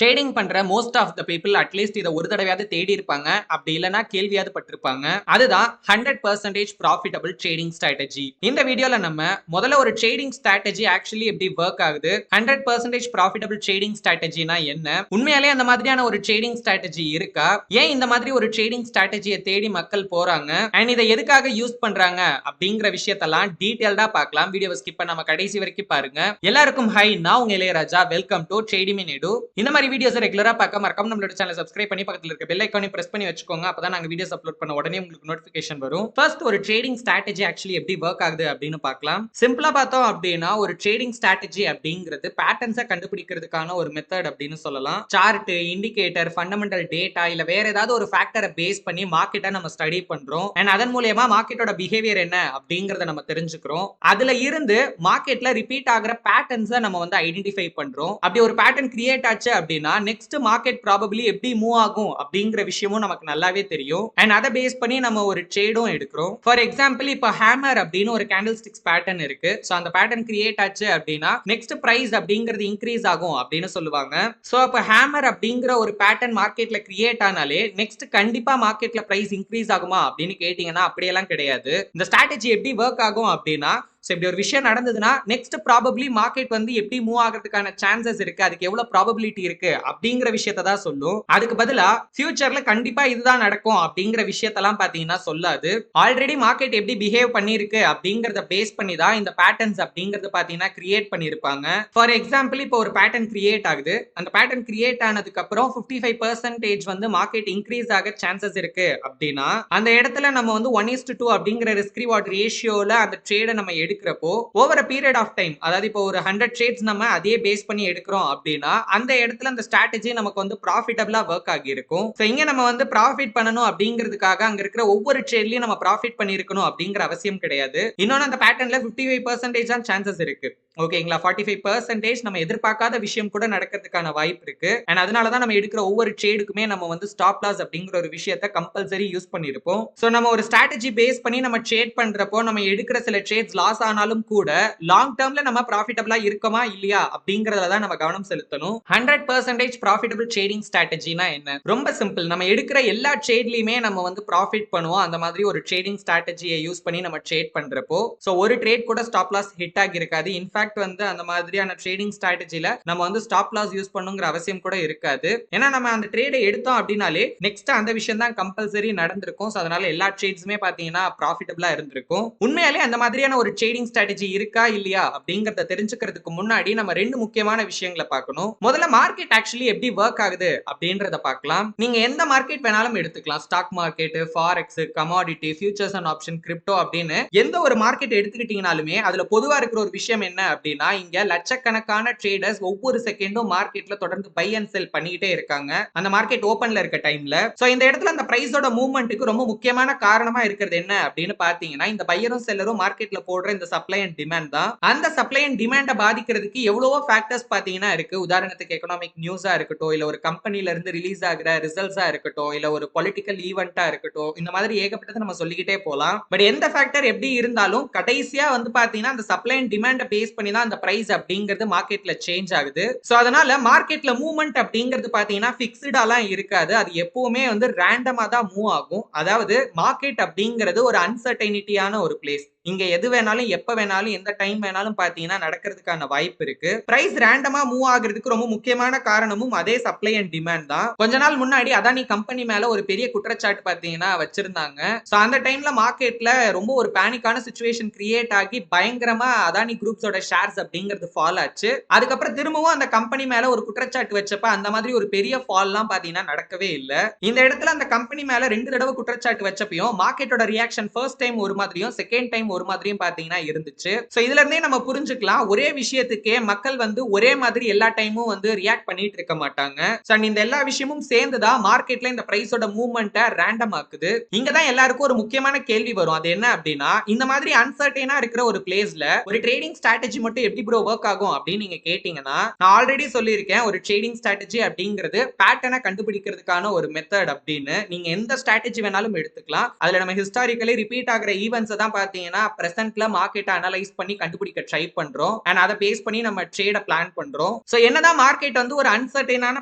Trading பண்ற most of the people at least இதை ஒரு தடவையாவது தேடி இருப்பாங்க, அப்படி இல்லைன்னா கேள்வியாவது பட்டிருப்பாங்க. அதுதான் 100% ப்ராஃபிட்டபிள் ட்ரேடிங் ஸ்ட்ராட்டஜி. இந்த வீடியோல நம்ம முதல்ல ஒரு ட்ரேடிங் ஸ்ட்ராட்டஜி ஆக்சுவலி எப்படி ஒர்க் ஆகுது, 100% ப்ராஃபிட்டபிள் ட்ரேடிங் ஸ்ட்ராட்டஜினா என்ன, உண்மையாலே அந்த மாதிரியான ஒரு ட்ரேடிங் ஸ்ட்ராட்டஜி இருக்கா, ஏன் இந்த மாதிரி ஒரு ட்ரேடிங் ஸ்ட்ராட்டஜியை தேடி மக்கள் போறாங்க, அண்ட் இதை எதுக்காக யூஸ் பண்றாங்க அப்படிங்கிற விஷயத்தெல்லாம் டீடைல்டா பார்க்கலாம். வீடியோவை ஸ்கிப் பண்ணாம கடைசி வரைக்கும் பாருங்க. எல்லாருக்கும் ஹை, நான் உங்க இளையராஜா. வெல்கம் டு ட்ரேடிங் இன் எடு. இந்த மாதிரி வீடியோஸ் ரெகுலரா பார்க்க மறக்காம நம்மளோட சேனலை சப்ஸ்கிரைப் பண்ணி பக்கத்துல இருக்க பெல் ஐகானை பிரஸ் பண்ணி வச்சுக்கோங்க. அப்பதான் நாங்க வீடியோஸ் அப்லோட் பண்ண உடனே உங்களுக்கு நோட்டிபிகேஷன் வரும். ஃபர்ஸ்ட் ஒரு ட்ரேடிங் ஸ்ட்ராட்டஜி ஆக்சுவலி எப்படி ஒர்க் ஆகுது அப்படின்னு பார்க்கலாம். சிம்பிளா பார்த்தோம் அப்படின்னா ஒரு ட்ரேடிங் ஸ்ட்ராட்டஜி அப்படிங்கிறது பேட்டர்ன்ஸை கண்டுபிடிக்கிறதுக்கான ஒரு மெத்தட் அப்படின்னு சொல்லலாம். சார்ட், இண்டிகேட்டர், ஃபண்டமெண்டல் டேட்டா இல்ல வேற ஏதாவது ஒரு ஃபேக்டரை பேஸ் பண்ணி மார்க்கெட்டை நம்ம ஸ்டடி பண்றோம். அண்ட் அதன் மூலமா மார்க்கெட்டோட பிஹேவியர் என்ன அப்படிங்கறத நம்ம தெரிஞ்சுக்கிறோம். அதுல இருந்து மார்க்கெட்ல ரிப்பீட் ஆகிற பேட்டர்ன்ஸை நம்ம வந்து ஐடென்டிஃபை பண்றோம். அப்படி ஒரு பேட்டர்ன் கிரியேட் ஆச்சு அப்படின்னா நெக்ஸ்ட் மார்க்கெட் ப்ராபபிலி எப்படி மூவ் ஆகும் அப்படிங்கிற விஷயமும் நமக்கு நல்லாவே தெரியும். அண்ட் அதை பேஸ் பண்ணி நம்ம ஒரு ட்ரேடும் எடுக்கிறோம். ஃபார் எக்ஸாம்பிள் இப்போ ஹேமர் அப்படின்னு ஒரு கேண்டில் ஸ்டிக்ஸ் பேட்டர்ன் இருக்கு. சோ அந்த பேட்டர்ன் கிரியேட் ஆச்சு அப்படின்னா நெக்ஸ்ட் பிரைஸ் அப்படிங்கிறது இன்க்ரீஸ் ஆகும் அப்படின்னு சொல்லுவாங்க. சோ அப்ப ஹேமர் அப்படிங்கிற ஒரு பேட்டர்ன் மார்க்கெட்ல கிரியேட் ஆனாலே நெக்ஸ்ட் கண்டிப்பா மார்க்கெட்ல பிரைஸ் இன்க்ரீஸ் ஆகுமா அப்படின்னு கேட்டீங்கன்னா அப்படியெல்லாம் கிடையாது. இந்த ஸ்ட்ராட்டஜி எப்படி ஒர்க் ஆகும் அப்படின்னா, இப்படி ஒரு விஷயம் நடந்ததுன்னா நெக்ஸ்ட் ப்ராபபிலி மார்க்கெட் வந்து எப்படி மூவ் ஆகிறதுக்கான சான்சஸ் இருக்கு, அதுக்கு எவ்வளவு ப்ராபபிலிட்டி இருக்கு அப்படிங்கிற விஷயத்தை தான் சொல்லும். அதுக்கு பதிலா ஃபியூச்சர்ல கண்டிப்பா இதுதான் நடக்கும் அப்படிங்கிற விஷயத்தெல்லாம் பாத்தீங்கன்னா சொல்லாது. ஆல்ரெடி மார்க்கெட் எப்படி பிஹேவ் பண்ணிருக்கு அப்படிங்கறத பேஸ் பண்ணி தான் இந்த பேட்டர்ன்ஸ் அப்படிங்கறது பாத்தீங்கன்னா கிரியேட் பண்ணிருப்பாங்க. ஃபார் எக்ஸாம்பிள் இப்போ ஒரு பேட்டர்ன் கிரியேட் ஆகுது. அந்த பேட்டர்ன் கிரியேட் ஆனதுக்கு அப்புறம் 55% வந்து மார்க்கெட் இன்க்ரீஸ் ஆக சான்சஸ் இருக்கு அப்படின்னா அந்த இடத்துல நம்ம வந்து 1:2 அப்படிங்கிற ரிஸ்க் ரிவார்ட் ரேஷியோல அந்த ட்ரேடை நம்ம எடுக்கிறப்போ ஓவர் பீரியட் ஆஃப் டைம், அதாவது இப்போ ஒரு 100 ட்ரேட்ஸ் நம்ம அதே பேஸ் பண்ணி எடுக்கிறோம் அப்படின்னா அந்த இடத்துல அந்த ஸ்ட்ராட்டஜி நமக்கு வந்து ப்ராஃபிட்டபிளா ஒர்க் ஆகி இருக்கும். சோ இங்க நம்ம வந்து ப்ராஃபிட் பண்ணணும் அப்படிங்கிறதுக்காக அங்க இருக்கிற ஒவ்வொரு ட்ரேட்லயும் நம்ம ப்ராஃபிட் பண்ணிருக்கணும் அப்படிங்கிற அவசியம் கிடையாது. இன்னொன்னு அந்த பேட்டர்ன்ல 55% தான் சான்சஸ் இருக்கு. ஓகேங்களா, 45% நம்ம எதிர்பார்க்காத விஷயம் கூட நடக்கிறதுக்கான வாய்ப்பு இருக்கு. அண்ட் அதனாலதான் நம்ம எடுக்கிற ஒவ்வொரு ட்ரேடுக்குமே நம்ம வந்து ஸ்டாப் லாஸ் அப்படிங்கிற ஒரு விஷயத்தை கம்பல்சரி யூஸ் பண்ணிருப்போம். சோ நம்ம ஒரு ஸ்ட்ராட்டஜி பேஸ் பண்ணி நம்ம ட்ரேட் பண்றப்போ நம்ம எடுக்கிற சில ட்ரேட்ஸ் லாஸ் ஆனாலும் கூட லாங் டர்ம்ல நம்ம ப்ராஃபிட்டபிளா இருக்கமா இல்லையா அப்படிங்கறதுல தான் நம்ம கவனம் செலுத்தணும். 100% ப்ராஃபிட்டபிள் ட்ரேடிங் ஸ்ட்ராட்டஜினா என்ன? ரொம்ப சிம்பிள். நம்ம எடுக்கிற எல்லா ட்ரேட்லயுமே நம்ம வந்து ப்ராஃபிட் பண்ணுவோம். அந்த மாதிரி ஒரு ட்ரேடிங் ஸ்ட்ராட்டஜியை யூஸ் பண்ணி நம்ம ட்ரேட் பண்றப்போ சோ ஒரு ட்ரேட் கூட ஸ்டாப் லாஸ் ஹிட் ஆகி இருக்காது. இன்ஃபேக்ட் வந்து அந்த மாதிரியான ட்ரேடிங் ஸ்ட்ராட்டஜில நம்ம வந்து ஸ்டாப் லாஸ் யூஸ் பண்ணுங்கிற அவசியம் கூட இருக்காது. ஏன்னா நம்ம அந்த ட்ரேடை எடுத்தோம் அப்படினாலே நெக்ஸ்ட் அந்த விஷயம் தான் கம்பல்சரி நடந்திருக்கும். சோ அதனால எல்லா ட்ரேட்ஸுமே பாத்தீங்கன்னா ப்ராஃபிட்டபிளா இருந்திருக்கும். உண்மையாலே அந்த மாதிரியான ஒரு ட்ரேடிங் ஸ்ட்ராட்டஜி இருக்கா இல்லையா அப்படிங்கறத தெரிஞ்சுக்கிறதுக்கு முன்னாடி நம்ம ரெண்டு முக்கியமான விஷயங்களை பார்க்கணும். முதல்ல மார்க்கெட் ஆக்சுவலி எப்படி ஒர்க் ஆகுது அப்படின்றத பார்க்கலாம். நீங்க எந்த மார்க்கெட் வேணாலும் எடுத்துக்கலாம். Stock market, forex, commodity, futures and option, crypto அப்படின்னு எந்த ஒரு மார்க்கெட் எடுத்துக்கிட்டீங்கனாலுமே அதுல பொதுவா இருக்கிற ஒரு விஷயம் என்ன அப்படின்னா இங்க லட்சக்கணக்கான ட்ரேடர்ஸ் ஒவ்வொரு செகண்டும் மார்க்கெட்ல தொடர்ந்து பை அண்ட் செல் பண்ணிட்டே இருக்காங்க அந்த மார்க்கெட் ஓபன்ல இருக்க டைம்ல. சோ இந்த இடத்துல அந்த பிரைஸோட மூவ்மெண்ட்டுக்கு ரொம்ப முக்கியமான காரணமா இருக்கிறது என்ன அப்படின்னு பாத்தீங்கன்னா இந்த பையரும் செல்லரும் மார்க்கெட்ல போடுற இந்த சப்ளை அண்ட் டிமாண்ட் தான். அந்த சப்ளை அண்ட் டிமாண்ட பாதிக்கிறதுக்கு எவ்வளவோ ஃபேக்டர்ஸ் பாத்தீங்கன்னா இருக்கு. உதாரணத்துக்கு எக்கனாமிக் நியூஸா இருக்கட்டும், இல்ல ஒரு கம்பெனில இருந்து ரிலீஸ் ஆகிற ரிசல்ட்ஸா இருக்கட்டும், இல்ல ஒரு பொலிட்டிக்கல் ஈவெண்டா இருக்கட்டும், இந்த மாதிரி ஏகப்பட்டது நம்ம சொல்லிக்கிட்டே போலாம். பட் எந்த ஃபேக்டர் எப்படி இருந்தாலும் கடைசியா வந்து பாத்தீங்கன்னா அந்த சப்ளை அண்ட் டிமாண்ட பேஸ் பண்ணி தான் அந்த பிரைஸ் அப்படிங்கிறது மார்க்கெட்ல சேஞ்ச் ஆகுது. சோ அதனால மார்க்கெட்ல மூவ்மெண்ட் அப்படிங்கிறது பாத்தீங்கன்னா பிக்ஸ்டாலாம் இருக்காது. அது எப்பவுமே வந்து ரேண்டமா தான் மூவ் ஆகும். அதாவது மார்க்கெட் அப்படிங்கிறது ஒரு அன்சர்டைனிட்டியான ஒரு பிளேஸ். இங்க எது வேணாலும் எப்ப வேணாலும் எந்த டைம் வேணாலும் பாத்தீங்கன்னா நடக்கிறதுக்கான வாய்ப்பு இருக்கு. பிரைஸ் ரேண்டமா மூவ் ஆகுறதுக்கு ரொம்ப முக்கியமான காரணமும் அதே சப்ளை அண்ட் டிமாண்ட் தான். கொஞ்ச நாள் முன்னாடி அதானி கம்பெனி மேல ஒரு பெரிய குற்றச்சாட்டு பாத்தீங்கன்னா வச்சிருந்தாங்க. சோ அந்த டைம்ல மார்க்கெட்ல ரொம்ப ஒரு பேனிக்கான சிச்சுவேஷன் கிரியேட் ஆகி பயங்கரமா அதானி குரூப்ஸோட ஷேர்ஸ் அப்படிங்கிறது ஃபால் ஆச்சு. அதுக்கப்புறம் திரும்பவும் அந்த கம்பெனி மேல ஒரு குற்றச்சாட்டு வச்சப்ப அந்த மாதிரி ஒரு பெரிய ஃபால்லாம் பாத்தீங்கன்னா நடக்கவே இல்ல. இந்த இடத்துல அந்த கம்பெனி மேல 2 தடவை குற்றச்சாட்டு வச்சப்பையும் மார்க்கெட்டோட ரியாக்ஷன் ஃபர்ஸ்ட் டைம் ஒரு மாதிரியும் செகண்ட் டைம் ஒரு மாதிரியும் பாத்தீங்கன்னா இருந்துச்சு. சோ இதுல இருந்தே நம்ம புரிஞ்சுக்கலாம் ஒரே விஷயத்துக்கே மக்கள் வந்து ஒரே மாதிரி எல்லா டைமும் வந்து ரியாக்ட் பண்ணிட்டு இருக்க மாட்டாங்க. சோ இந்த எல்லா விஷயமும் சேர்ந்துதான் மார்க்கெட்ல இந்த பிரைஸோட மூவ்மெண்ட்டை ரேண்டம் ஆக்குது. இங்க தான் எல்லாருக்கும் ஒரு முக்கியமான கேள்வி வரும். அது என்ன அப்படின்னா இந்த மாதிரி அன்சர்டைனா இருக்கிற ஒரு பிளேஸ்ல ஒரு ட்ரேடிங் ஸ்ட்ராட்டஜி மட்டும் எப்படி ப்ரோ ஒர்க் ஆகும் அப்படின்னு நீங்க கேட்டீங்கன்னா நான் ஆல்ரெடி சொல்லியிருக்கேன். ஒரு ட்ரேடிங் ஸ்ட்ராட்டஜி அப்படிங்கிறது பேட்டர்னை கண்டுபிடிக்கிறதுக்கான ஒரு மெத்தட் அப்படின்னு. நீங்க எந்த ஸ்ட்ராட்டஜி வேணாலும் எடுத்துக்கலாம். அதுல நம்ம ஹிஸ்டாரிக்கலி ரிப்பீட் ஆகிற ஈவென்ட்ஸ் தான் பாத்தீங்கன்னா பாத்தீங்கன்னா பிரசன்ட்ல மார்க்கெட்டை அனலைஸ் பண்ணி கண்டுபிடிக்க ட்ரை பண்றோம் அண்ட் அதை பேஸ் பண்ணி நம்ம ட்ரேட பிளான் பண்றோம். சோ என்னதான் மார்க்கெட் வந்து ஒரு அன்சர்டைனான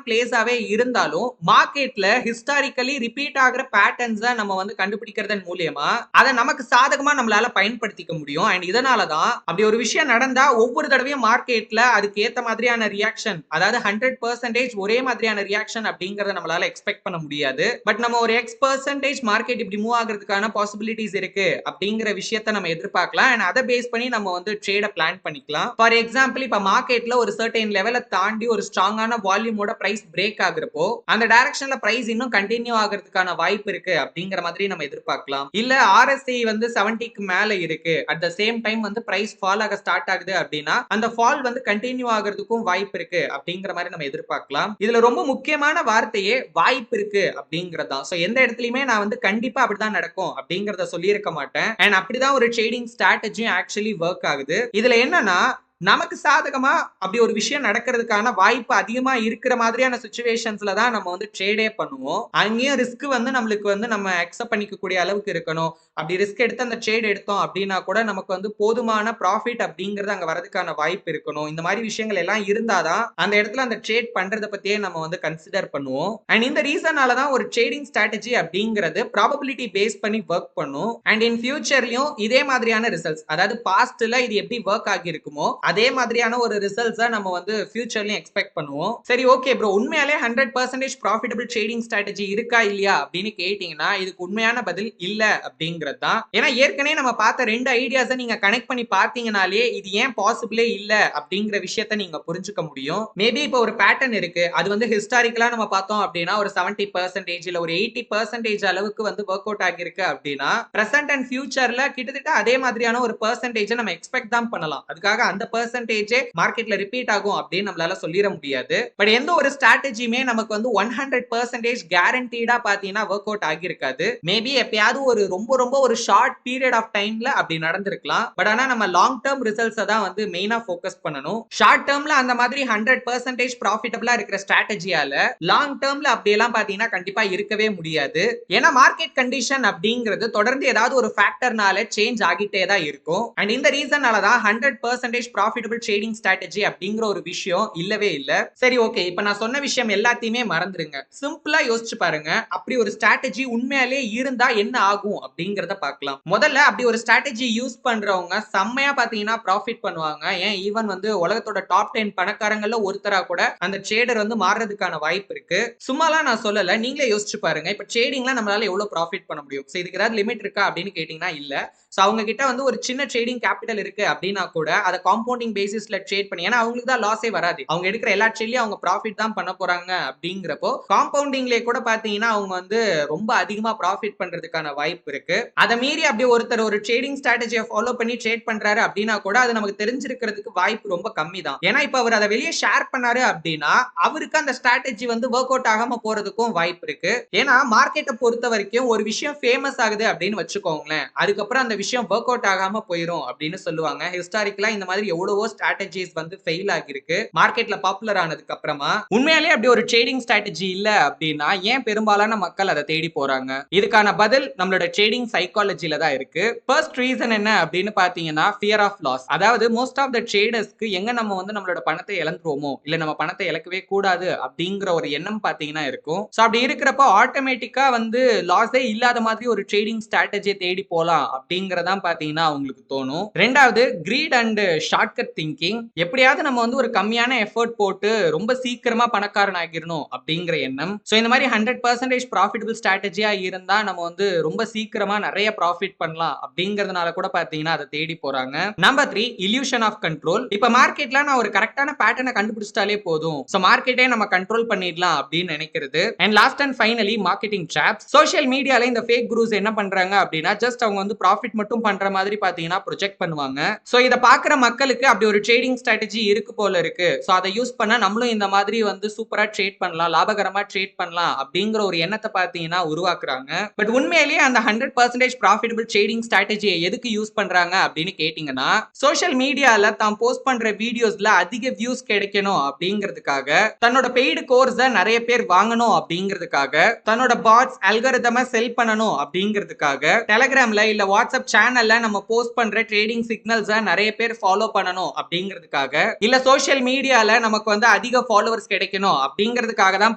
பிளேஸாவே இருந்தாலும் மார்க்கெட்ல ஹிஸ்டாரிக்கலி ரிப்பீட் ஆகிற பேட்டர்ன்ஸை நம்ம வந்து கண்டுபிடிக்கிறதன் மூலியமா அதை நமக்கு சாதகமா நம்மளால பயன்படுத்திக்க முடியும். அண்ட் இதனாலதான் அப்படி ஒரு விஷயம் நடந்தா ஒவ்வொரு தடவையும் மார்க்கெட்ல அதுக்கு ஏத்த மாதிரியான ரியாக்ஷன், அதாவது 100% ஒரே மாதிரியான ரியாக்ஷன் அப்படிங்கறத நம்மளால எக்ஸ்பெக்ட் பண்ண முடியாது. பட் நம்ம ஒரு X% மார்க்கெட் இப்படி மூவ் ஆகிறதுக்கான பாசிபிலிட்டிஸ் இருக்கு அப்படிங்கிற விஷயத்தை நம்ம எதிர்பார்க்கலாம் அண்ட் அதை பேஸ் பண்ணி நம்ம வந்து ட்ரேட பிளான் பண்ணிக்கலாம். ஃபார் எக்ஸாம்பிள் இப்ப மார்க்கெட்ல ஒரு சர்டைன் லெவலை தாண்டி ஒரு ஸ்ட்ராங்கான வால்யூமோட பிரைஸ் பிரேக் ஆகுறப்போ அந்த டைரக்ஷன்ல பிரைஸ் இன்னும் கண்டினியூ ஆகிறதுக்கான வாய்ப்பு இருக்கு அப்படிங்கிற மாதிரி நம்ம எதிர்பார்க்கலாம். இல்ல RSI வந்து 70க்கு மேல இருக்கு, அட் த சேம் டைம் வந்து பிரைஸ் ஃபால் ஆக ஸ்டார்ட் ஆகுது அப்படின்னா அந்த ஃபால் வந்து கண்டினியூ ஆகிறதுக்கும் வாய்ப்பு இருக்கு அப்படிங்கிற மாதிரி நம்ம எதிர்பார்க்கலாம். இதுல ரொம்ப முக்கியமான வார்த்தையே வாய்ப்பு இருக்கு அப்படிங்கறதுதான். சோ எந்த இடத்துலயுமே நான் வந்து கண்டிப்பா அப்படிதான் நடக்கும் அப்படிங்கறத சொல்லியிருக்க மாட்டேன் அண்ட் அப்படிதான் ஒரு ட்ரேடிங் ஸ்ட்ராட்டஜியும் ஆக்சுவலி ஒர்க் ஆகுது. இதுல என்னன்னா நமக்கு சாதகமா அப்படி ஒரு விஷயம் நடக்கிறதுக்கான வாய்ப்பு அதிகமா இருக்கிற மாதிரியான சிச்சுவேஷன்ஸ்ல தான் நம்ம வந்து ட்ரேடே பண்ணுவோம். அங்கேயும் ரிஸ்க் வந்து நம்மளுக்கு வந்து நம்ம அக்செப்ட் பண்ணிக்கக்கூடிய அளவுக்கு இருக்கணும். அப்படி ரிஸ்க் எடுத்து அந்த ட்ரேட் எடுத்தோம் அப்படின்னா கூட நமக்கு வந்து போதுமான ப்ராஃபிட் அப்படிங்கறது அங்க வரதுக்கான வாய்ப்பு இருக்கணும். இந்த மாதிரி விஷயங்கள் எல்லாம் இருந்தாதான் அந்த இடத்துல அந்த ட்ரேட் பண்றதை பத்தியே நம்ம வந்து கன்சிடர் பண்ணுவோம். அண்ட் இந்த ரீசனால தான் ஒரு ட்ரேடிங் ஸ்ட்ராட்டஜி அப்படிங்கிறது ப்ராபபிலிட்டி பேஸ் பண்ணி ஒர்க் பண்ணும் அண்ட் இன் ஃபியூச்சர்லயும் இதே மாதிரியான ரிசல்ட்ஸ், அதாவது பாஸ்ட்ல இது எப்படி ஒர்க் ஆகி இருக்குமோ அதே மாதிரியான ஒரு ரிசல்ட்ஸை நம்ம வந்து ஃபியூச்சர்லயும் எக்ஸ்பெக்ட் பண்ணுவோம். சரி, ஓகே ப்ரோ, உண்மையாலே 100% ப்ராஃபிட்டபிள் ட்ரேடிங் ஸ்ட்ராட்டஜி இருக்கா இல்லையா அப்படின்னு கேட்டீங்கன்னா இதுக்கு உண்மையான பதில் இல்ல அப்படிங்கிறது தான். ஏன்னா ஏற்கனவே நம்ம பார்த்த ரெண்டு ஐடியாஸை நீங்க கனெக்ட் பண்ணி பார்த்தீங்கனாலே இது ஏன் பாசிபிளே இல்ல அப்படிங்கிற விஷயத்தை நீங்க புரிஞ்சுக்க முடியும். மேபி இப்போ ஒரு பேட்டர்ன் இருக்கு, அது வந்து ஹிஸ்டாரிக்கலா நம்ம பார்த்தோம் அப்படின்னா ஒரு 70% இல்ல ஒரு 80% அளவுக்கு வந்து ஒர்க் அவுட் ஆகிருக்கு அப்படின்னா பிரசன்ட் அண்ட் ஃபியூச்சர்ல கிட்டத்தட்ட அதே மாதிரியான ஒரு பெர்சன்டேஜ் நம்ம எக்ஸ்பெக்ட் தான் பண்ணலாம். அதுக்காக அந்த பெர்சன்டேஜ் மார்க்கெட்ல ரிப்பீட் ஆகும் அப்படின்னு நம்மளால சொல்லிட முடியாது. பட் எந்த ஒரு ஸ்ட்ராட்டஜியுமே நமக்கு வந்து 100% கேரண்டீடா பாத்தீங்கன்னா ஒர்க் அவுட் ஆகியிருக்காது. மேபி எப்பயாவது ஒரு ரொம்ப ரொம்ப ஒரு ஷார்ட் பீரியட் ஆஃப் டைம்ல அப்படி நடந்திருக்கலாம். பட் ஆனா நம்ம லாங் டேர்ம் ரிசல்ட்ஸ் தான் வந்து மெயினா ஃபோக்கஸ் பண்ணணும். ஷார்ட் டேர்ம்ல அந்த மாதிரி 100% ப்ராஃபிட்டபிளா இருக்கிற ஸ்ட்ராட்டஜியால லாங் டேர்ம்ல அப்படியெல்லாம் பாத்தீங்கன்னா கண்டிப்பா இருக்கவே முடியாது. ஏன்னா மார்க்கெட் கண்டிஷன் அப்படிங்கிறது தொடர்ந்து ஏதாவது ஒரு ஃபேக்டர்னால சேஞ்ச் ஆகிட்டே தான் இருக்கும். அண்ட் இந்த ரீசனால தான் 100% ப்ராஃபிட்டபிள் ட்ரேடிங் ஸ்ட்ராட்டஜி அப்படிங்கிற ஒரு விஷயம் இல்லவே இல்ல. சரி, ஓகே, இப்ப நான் சொன்ன விஷயம் எல்லாத்தையுமே மறந்துருங்க. சிம்பிளா யோசிச்சு பாருங்க, அப்படி ஒரு ஸ்ட்ராட்டஜி உண்மையாலே இருந்தா என்ன ஆகும் அப்படிங்கறத பார்க்கலாம். முதல்ல அப்படி ஒரு ஸ்ட்ராட்டஜி யூஸ் பண்றவங்க செம்மையா பாத்தீங்கன்னா ப்ராஃபிட் பண்ணுவாங்க. ஏன் ஈவன் வந்து உலகத்தோட டாப் 10 பணக்காரங்கள்ல ஒருத்தரா கூட அந்த ட்ரேடர் வந்து மாறுறதுக்கான வாய்ப்பு இருக்கு. சும்மாலாம் நான் சொல்லல, நீங்களே யோசிச்சு பாருங்க. இப்ப ட்ரேடிங்ல நம்மளால எவ்வளவு ப்ராஃபிட் பண்ண முடியும்? இதுக்கு ஏதாவது லிமிட் இருக்கா அப்படின்னு கேட்டீங்கன்னா இல்ல. சோ அவங்க கிட்ட வந்து ஒரு சின்ன ட்ரேடிங் கேபிட்டல் இருக்கு அப்படின்னா கூட அதை காம்பவுண்டிங் பேசிஸ்ல ட்ரேட் பண்ணி, ஏன்னா அவங்களுக்கு தான் லாஸே வராது, அவங்க எடுக்கிற எல்லா ட்ரேட்லயும் அவங்க ப்ராஃபிட் தான் பண்ண போறாங்க. அப்படிங்கிறப்போ காம்பவுண்டிங்லயே கூட பாத்தீங்கன்னா அவங்க வந்து ரொம்ப அதிகமா ப்ராஃபிட் பண்றதுக்கான வாய்ப்பு இருக்கு. அதை மீறி அப்படி ஒருத்தர் ஒரு ட்ரேடிங் ஸ்ட்ராட்டஜியை ஃபாலோ பண்ணி ட்ரேட் பண்றாரு அப்படின்னா கூட அது நமக்கு தெரிஞ்சிருக்கிறதுக்கு வாய்ப்பு ரொம்ப கம்மி தான். ஏன்னா இப்ப அவர் அதை வெளியே ஷேர் பண்ணாரு அப்படின்னா அவருக்கு அந்த ஸ்ட்ராட்டஜி வந்து ஒர்க் அவுட் ஆகாம போறதுக்கும் வாய்ப்பு இருக்கு. ஏன்னா மார்க்கெட்டை பொறுத்த வரைக்கும் ஒரு விஷயம் ஃபேமஸ் ஆகுது அப்படின்னு வச்சுக்கோங்களேன், அதுக்கப்புறம் அந்த விஷயம் ஒர்க் அவுட் ஆகாம போயிடும் அப்படின்னு சொல்லுவாங்க. ஹிஸ்டாரிக்கலா இந்த மாதிரி எவ்வளவோ ஸ்ட்ராட்டஜிஸ் வந்து ஃபெயில் ஆகிருக்கு மார்க்கெட்ல பாப்புலர் ஆனதுக்கு அப்புறமா. உண்மையாலே அப்படி ஒரு ட்ரேடிங் ஸ்ட்ராட்டஜி இல்ல அப்படின்னா ஏன் பெரும்பாலான மக்கள் அதை தேடி போறாங்க? இதுக்கான பதில் நம்மளோட ட்ரேடிங் சைக்காலஜில தான் இருக்கு. ஃபர்ஸ்ட் ரீசன் என்ன அப்படின்னு பாத்தீங்கன்னா ஃபியர் ஆஃப் லாஸ். அதாவது மோஸ்ட் ஆஃப் த ட்ரேடர்ஸ்க்கு எங்க நம்ம வந்து நம்மளோட பணத்தை இழந்துருவோமோ இல்ல நம்ம பணத்தை இழக்கவே கூடாது அப்படிங்கிற ஒரு எண்ணம் பாத்தீங்கன்னா இருக்கும். சோ அப்படி இருக்கிறப்ப ஆட்டோமேட்டிக்கா வந்து லாஸே இல்லாத மாதிரி ஒரு ட்ரேடிங் ஸ்ட்ராட்டஜியை தேடி போலாம் அப்படிங்கறதான் பாத்தீங்கன்னா அவங்களுக்கு தோணும். ரெண்டாவது கிரீட் அண்ட் ஷார்ட்கட் திங்கிங். எப்படியாவது நம்ம வந்து ஒரு கம்மியான எஃபர்ட் போட்டு ரொம்ப சீக்கிரமா பணக்காரன் ஆகிரணும் அப்படிங்கிற எண்ணம். சோ இந்த மாதிரி 100% ப்ராஃபிட்டபிள் ஸ்ட்ராட்டஜியா இருந்தா நம்ம வந்து ரொம்ப சீக்கிரமா நிறைய ப்ராஃபிட் பண்ணலாம் அப்படிங்கறதுனால கூட பாத்தீங்கன்னா அதை தேடி போறாங்க. Number 3, illusion of control. இப்ப மார்க்கெட்ல நான் ஒரு கரெக்டான பேட்டர்னை கண்டுபிடிச்சிட்டாலே போதும், சோ மார்க்கெட்டே நம்ம கண்ட்ரோல் பண்ணிடலாம் அப்படின்னு நினைக்கிறது. And last and finally marketing drops. Social மீடியால இந்த ஃபேக் குரூஸ் என்ன பண்றாங்க அப்படின்னா ஜஸ்ட் அவங்க வந்து ப்ராஃபிட் மட்டும் பண்ற மாதிரி பாத்தீங்கன்னா ப்ரொஜெக்ட் பண்ணுவாங்க. சோ இத பாக்குற மக்களுக்கு நம்மளுக்கு அப்படி ஒரு ட்ரேடிங் ஸ்ட்ராட்டஜி இருக்கு போல இருக்கு. சோ அத யூஸ் பண்ணா நம்மளும் இந்த மாதிரி வந்து சூப்பரா ட்ரேட் பண்ணலாம், லாபகரமா ட்ரேட் பண்ணலாம் அப்படிங்கிற ஒரு எண்ணத்த பார்த்தீங்கன்னா உருவாக்குறாங்க. பட் உண்மையிலேயே அந்த 100% ப்ராஃபிட்டபிள் ட்ரேடிங் ஸ்ட்ராட்டஜிய எதுக்கு யூஸ் பண்றாங்க அப்படின்னு கேட்டீங்கன்னா, சோஷியல் மீடியால தான் போஸ்ட் பண்ற வீடியோஸ்ல அதிக வியூஸ் கிடைக்கணும் அப்படிங்கிறதுக்காக, தன்னோட பெய்டு கோர்ஸ நிறைய பேர் வாங்கணும் அப்படிங்கிறதுக்காக, தன்னோட பாட்ஸ் அல்காரிதம செல் பண்ணணும் அப்படிங்கிறதுக்காக, டெலிகிராம்ல இல்ல வாட்ஸ்அப் சேனல்ல நம்ம போஸ்ட் பண்ற ட்ரேடிங் சிக்னல்ஸ நிறைய பேர் ஃபாலோ பண்ணணும் அப்படிங்கிறதுக்காக, இல்ல சோஷியல் மீடியால நமக்கு வந்து அதிக ஃபாலோவர்ஸ் கிடைக்கணும் அப்படிங்கிறதுக்காக தான்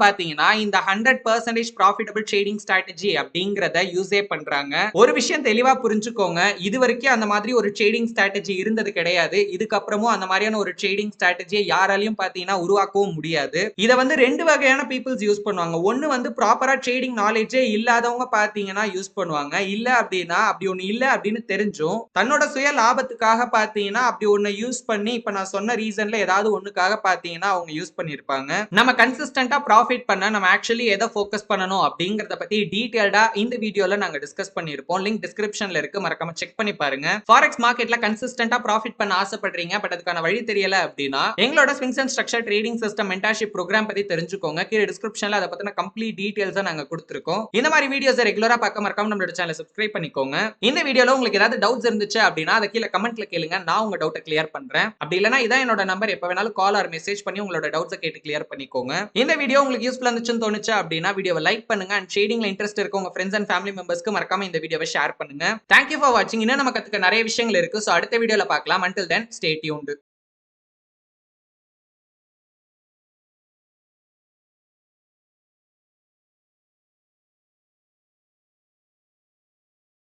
பாத்தீங்கன்னா இந்த 100% ப்ராஃபிட்டபிள் ட்ரேடிங் ஸ்ட்ராட்டஜி அப்படிங்கறத யூஸே பண்றாங்க. ஒரு விஷயம் தெளிவா புரிஞ்சுக்கோங்க, இது வரைக்கும் அந்த மாதிரி ஒரு ட்ரேடிங் ஸ்ட்ராட்டஜி இருந்தது கிடையாது. இதுக்கப்புறமும் அந்த மாதிரியான ஒரு ட்ரேடிங் ஸ்ட்ராட்டஜியை யாராலையும் பாத்தீங்கன்னா உருவாக்கவும் முடியாது. இத வந்து ரெண்டு வகையான பீப்புள்ஸ் யூஸ் பண்ணுவாங்க. ஒன்னு வந்து ப்ராப்பரா ட்ரேடிங் நாலேஜே இல்லாதவங்க பாத்தீங்கன்னா யூஸ் பண்ணுவாங்க. இல்ல அப்படின்னா அப்படி ஒண்ணு இல்ல அப்படின்னு தெரிஞ்சும் தன்னோட சுய லாபத்துக்காக பாத்தீங்கன்னா அப்படி ஒண்ணு யூஸ் பண்ணி இப்ப நான் சொன்ன ரீசன்ல ஏதாவது ஒண்ணுக்காக பாத்தீங்கன்னா அவங்க யூஸ் பண்ணிருப்பாங்க. நம்ம கன்சிஸ்டன்டா ப்ராஃபிட் பண்ண நம்ம ஆக்சுவலி எதை ஃபோக்கஸ் பண்ணணும் அப்படிங்கறத பத்தி டீடைல்டா இந்த வீடியோல நாங்க டிஸ்கஸ் பண்ணிருப்போம். லிங்க் டிஸ்கிரிப்ஷன்ல இருக்கு, மறக்காம செக் பண்ணி பாருங்க. ஃபாரெக்ஸ் மார்க்கெட்ல கன்சிஸ்டன்டா ப்ராஃபிட் பண்ண ஆசைப்படுறீங்க, பட் அதுக்கான வழி தெரியல அப்படின்னா எங்களோட swings and structure trading system mentorship programme பத்தி தெரிஞ்சுக்கோங்க. கீழ டிஸ்கிரிப்ஷன்ல அத பத்தின கம்ப்ளீட் டீடைல்ஸ் நாங்க கொடுத்திருக்கோம். இந்த மாதிரி வீடியோஸ் ரெகுலரா பார்க்க மறக்காம நம்மளோட சேனலை சப்ஸ்கிரைப் பண்ணிக்கோங்க. இந்த வீடியோல உங்களுக்கு ஏதாவது டவுட்ஸ் இருந்துச்சு அப்படின்னா அதை கீழ கமெண்ட்ல கேளுங்க, நான் உங்க டவுட்டை கிளியர் பண்றேன். அப்படி இல்லனா இதான் என்னோட நம்பர், எப்ப வேணாலும் கால் ஆர் மெசேஜ் பண்ணி உங்களோட டவுட்ஸை கேட்டு கிளியர் பண்ணிக்கோங்க. இந்த வீடியோ உங்களுக்கு யூஸ்ஃபுல்லா இருந்துச்சுன்னு தோணுச்சு அப்படின்னா வீடியோவை லைக் பண்ணுங்க. அண்ட் ட்ரேடிங்ல இன்ட்ரெஸ்ட் இருக்க உங்க ஃப்ரெண்ட்ஸ் அண்ட் ஃபேமிலி மெம்பர்ஸ்க்கு மறக்காம இந்த வீடியோவை ஷேர் பண்ணுங்க. தேங்க்யூ ஃபார் வாட்சிங். இன்னும் நம்ம கத்துக்க நிறைய விஷயங்கள் இருக்கு. சோ அடுத்த வீடியோல பார்க்கலாம். Until then, stay tuned.